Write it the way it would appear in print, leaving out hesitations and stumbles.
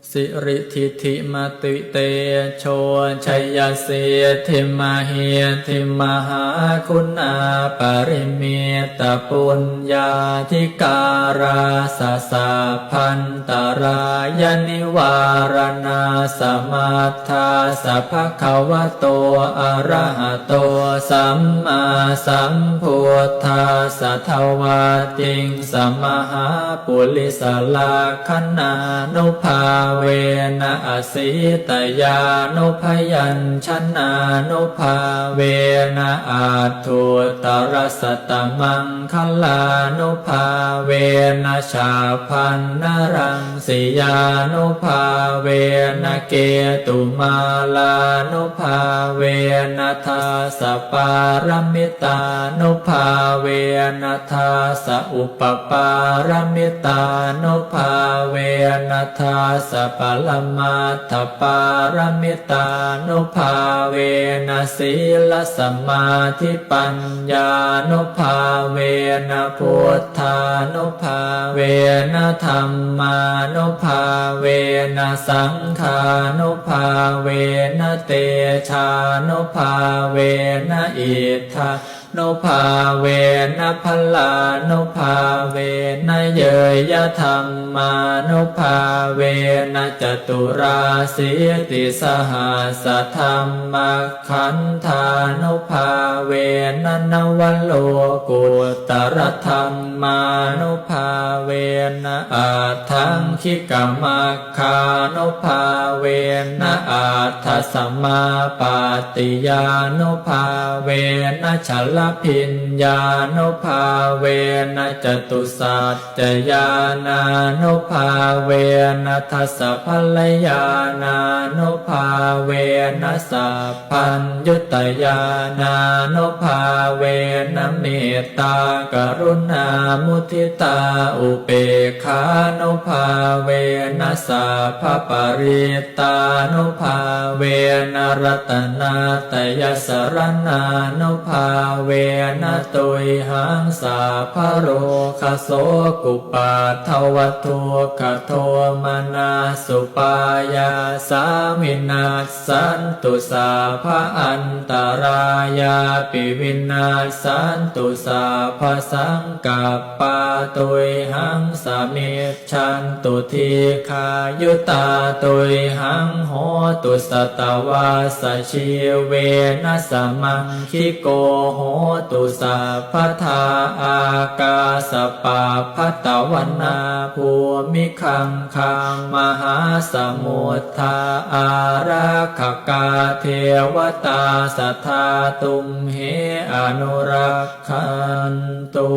สิริทิธิมติเตโชชัยยเสธิมเหธิมหาคุณาปริเมตปุญญาธิการาสสะพันตรายนิวารณาสมัทธาสัพพะวะโตอะระหะโตสัมมาสัมพุทธัสสะทวาติงสมหาปุริสลาคันนานุภาเวนะอสิตยานุพยัญชนะนุภาเวนะอาทุตรสตมังคลานุภาเวนะชาพันนรังสิยานุภาเวนะเกตุมาลานุภาเวนะทาสปารมิตานุภาเวนะทาสอุปปารมิตานุภาเวนะทาสปลมาทปารมิตานุภาเวนะศีลสมาธิปัญญานุภาเวนะพุทธานุภาเวนะธัมมานุภาเวนะสังฆานุภาเวนะเตชานุภาเวนะอิทธานุภาเวนะพลานุภาเวนะเยยธรรมานุภาเวนะจตุราสีติสหัสธรรมขันธานุภาเวนะนวโลกุตรธรรมานุภาเวนะอาทังคิกมัคคานุภาเวนะอาทัสสมาปาติยานุภาเวนะชลพิญญานุภาเวนะจตุสัจจญาณานุภาเวนะทัสสะภัลยานานุภาเวนะสัพพัญญุตญาณานุภาเวนะเมตตากรุณามุทิตาอุเบกขานุภาเวนะสัพพปริตานุภาเวนะรัตนาตยสรณานุภาเวนะตุยหังสาภโรคโสกุปาทวทุกขโทมนาสุปายาสามินาสันตุสาภอันตรายาปิวินาสันตุสาภสังกัปปาตุยหังสามิชันตุทีขายุตาตุยหังโหตุสตวาสชีเวนะสมังคิโกโหตุสาพทาอากาสปาพัตวันนาภูมิคังคังมหาสมุทธาอาราคกาเทวตาสัทธาตุมเหอนุรักขันตุ